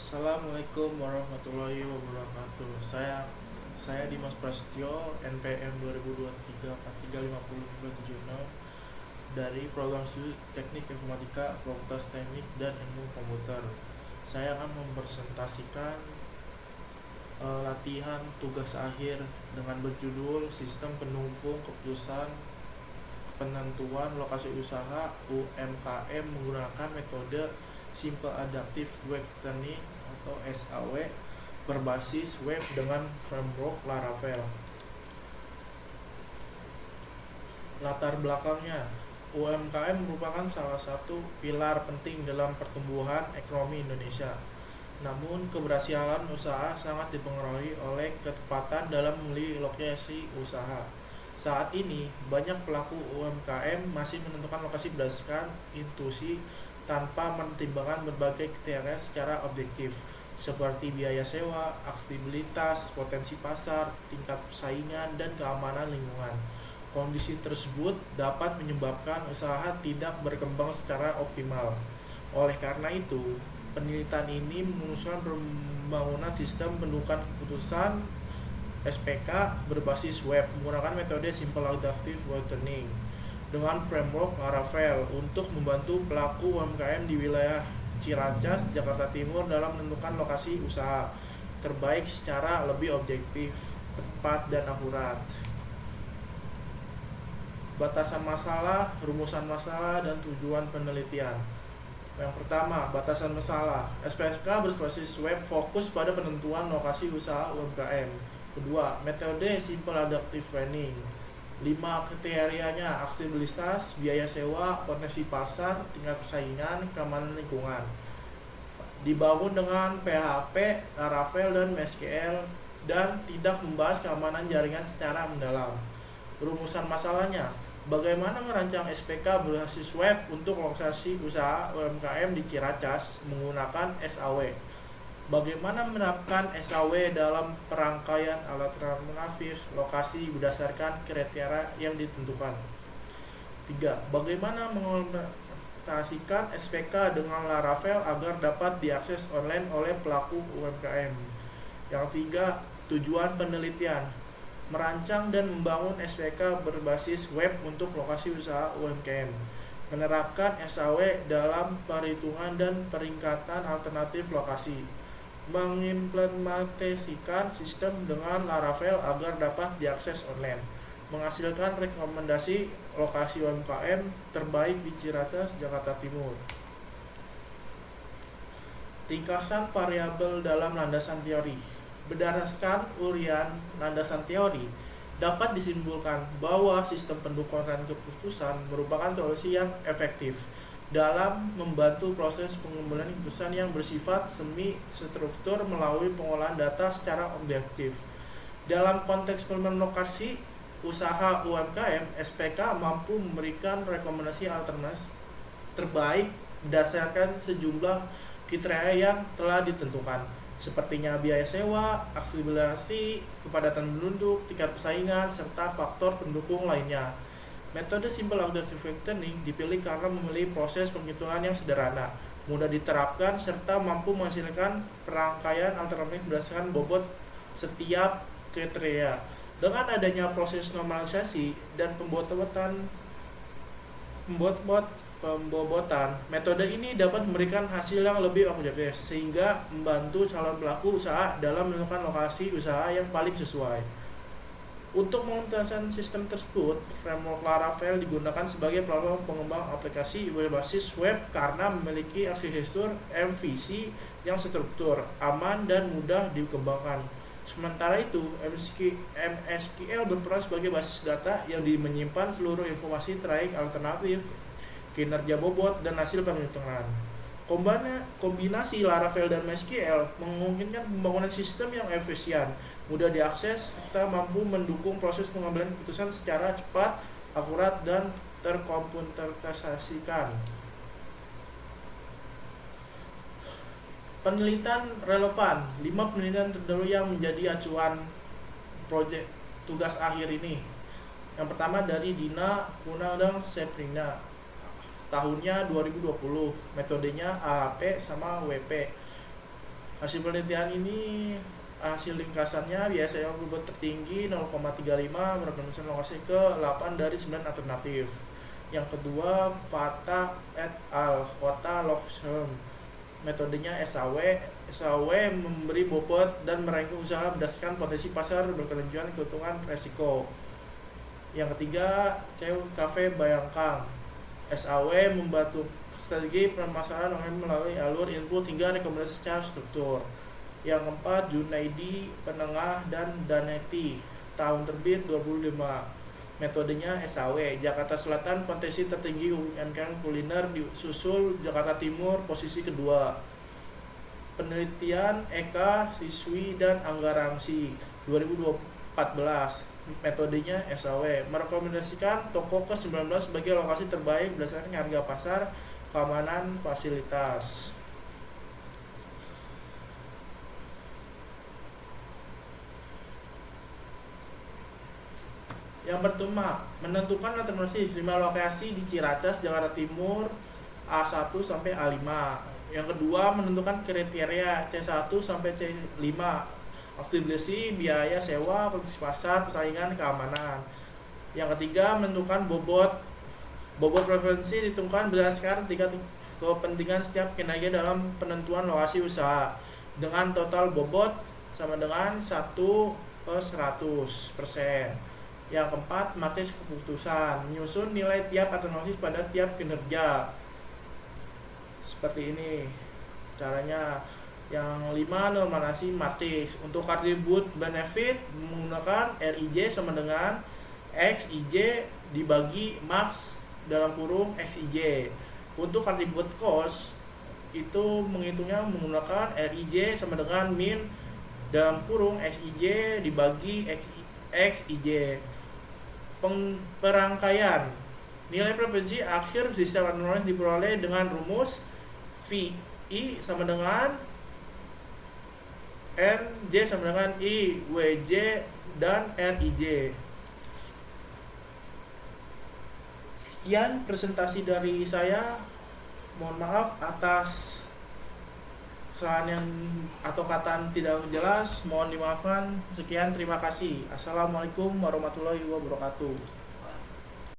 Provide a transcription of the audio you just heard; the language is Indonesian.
Assalamualaikum warahmatullahi wabarakatuh. Saya Dimas Prasetyo, NPM 2023 dari program studi Teknik Informatika Fakultas Teknik dan Ilmu Komputer. Saya akan mempresentasikan latihan tugas akhir dengan berjudul Sistem Pendukung Keputusan Penentuan Lokasi Usaha UMKM menggunakan metode Simple Adaptive Web Training atau SAW berbasis web dengan framework Laravel. Latar belakangnya, UMKM merupakan salah satu pilar penting dalam pertumbuhan ekonomi Indonesia. Namun, keberhasilan usaha sangat dipengaruhi oleh ketepatan dalam memilih lokasi usaha. Saat ini, banyak pelaku UMKM masih menentukan lokasi berdasarkan intuisi tanpa mempertimbangkan berbagai kriteria secara objektif, seperti biaya sewa, aksesibilitas, potensi pasar, tingkat persaingan, dan keamanan lingkungan. Kondisi tersebut dapat menyebabkan usaha tidak berkembang secara optimal. Oleh karena itu, penelitian ini mengusulkan pembangunan sistem pendudukan keputusan SPK berbasis web menggunakan metode Simple Adaptive Web Training dengan framework Laravel untuk membantu pelaku UMKM di wilayah Ciracas, Jakarta Timur dalam menentukan lokasi usaha terbaik secara lebih objektif, tepat, dan akurat. Batasan masalah, rumusan masalah, dan tujuan penelitian. Yang pertama, batasan masalah. SPK berbasis web fokus pada penentuan lokasi usaha UMKM. Kedua, metode Simple Adaptive Training. 5 kriterianya: aksesibilitas, biaya sewa, potensi pasar, tingkat persaingan, keamanan lingkungan. Dibangun dengan PHP, Laravel, dan MySQL dan tidak membahas keamanan jaringan secara mendalam. Rumusan masalahnya: bagaimana merancang SPK berbasis web untuk lokasi usaha UMKM di Ciracas menggunakan SAW. Bagaimana menerapkan SAW dalam perangkaian alternatif lokasi berdasarkan kriteria yang ditentukan. 3. Bagaimana mengimplementasikan SPK dengan Laravel agar dapat diakses online oleh pelaku UMKM. Yang 3. Tujuan penelitian: merancang dan membangun SPK berbasis web untuk lokasi usaha UMKM, menerapkan SAW dalam perhitungan dan peringkatan alternatif lokasi, mengimplementasikan sistem dengan Laravel agar dapat diakses online, menghasilkan rekomendasi lokasi UMKM terbaik di Ciracas, Jakarta Timur. Ringkasan variabel dalam landasan teori. Berdasarkan uraian landasan teori, dapat disimpulkan bahwa sistem pendukungan keputusan merupakan solusi yang efektif dalam membantu proses pengambilan keputusan yang bersifat semi-struktur melalui pengolahan data secara objektif. Dalam konteks penentuan lokasi usaha UMKM, SPK mampu memberikan rekomendasi alternatif terbaik berdasarkan sejumlah kriteria yang telah ditentukan, sepertinya biaya sewa, aksesibilitas, kepadatan penduduk, tingkat persaingan, serta faktor pendukung lainnya. Metode Simple Adaptive Web Training dipilih karena memilih proses penghitungan yang sederhana, mudah diterapkan, serta mampu menghasilkan perangkaian alternatif berdasarkan bobot setiap kriteria. Dengan adanya proses normalisasi dan pembobotan, metode ini dapat memberikan hasil yang lebih objektif sehingga membantu calon pelaku usaha dalam menentukan lokasi usaha yang paling sesuai. Untuk mengimplementasikan sistem tersebut, framework Laravel digunakan sebagai platform pengembang aplikasi berbasis web karena memiliki arsitektur MVC yang struktur, aman, dan mudah dikembangkan. Sementara itu, MySQL berperan sebagai basis data yang menyimpan seluruh informasi trayek alternatif, kinerja bobot, dan hasil penghitungan. Kombinasi Laravel dan MySQL memungkinkan pembangunan sistem yang efisien, mudah diakses, serta mampu mendukung proses pengambilan keputusan secara cepat, akurat, dan terkomputerisasikan. Penelitian relevan. 5 penelitian terdahulu yang menjadi acuan proyek tugas akhir ini. Yang pertama dari Dina Kunadang Seprina, tahunnya 2020, metodenya AHP sama WP. Hasil penelitian ini, hasil ringkasannya biasanya bobot tertinggi 0,35 merekomendasikan lokasi ke 8 dari 9 alternatif. Yang kedua, Fata et al. Kota Loxholm. Metodenya SAW. SAW memberi bobot dan meranking usaha berdasarkan potensi pasar berkelanjutan keuntungan resiko. Yang ketiga, Cafe Bayangkang. SAW membantu strategi permasalahan melalui alur input hingga rekomendasi secara struktur. Yang keempat, Junaidi Penengah dan Daneti. Tahun terbit 2005. Metodenya SAW. Jakarta Selatan potensi tertinggi UMKM kuliner, disusul Jakarta Timur posisi kedua. Penelitian Eka Siswi dan Anggarangsi 2014. Metodenya SAW merekomendasikan toko ke-19 sebagai lokasi terbaik berdasarkan harga pasar, keamanan, fasilitas. Yang pertama, menentukan alternatif 5 lokasi di Ciracas, Jakarta Timur, A1 sampai A5. Yang kedua, menentukan kriteria C1 sampai C5. Afiliasi, biaya sewa, potensi pasar, persaingan, keamanan. Yang ketiga, menentukan bobot. Bobot preferensi ditentukan berdasarkan tingkat kepentingan setiap kinerja dalam penentuan lokasi usaha, dengan total bobot sama dengan 1/100%. Yang keempat, matris keputusan, menyusun nilai tiap alternatif pada tiap kinerja. Seperti ini caranya. Yang 5, normalisasi matris. Untuk atribut benefit menggunakan RIJ sama dengan XIJ dibagi max dalam kurung XIJ. Untuk atribut cost itu menghitungnya menggunakan RIJ sama dengan min dalam kurung XIJ dibagi XIJ. Perangkaian nilai preferensi akhir sistem anomalis diperoleh dengan rumus VI sama dengan NJ sama dengan I, WJ, dan RIJ. Sekian presentasi dari saya. Mohon maaf atas kesalahan yang atau kata tidak jelas, mohon dimaafkan. Sekian, terima kasih. Assalamualaikum warahmatullahi wabarakatuh.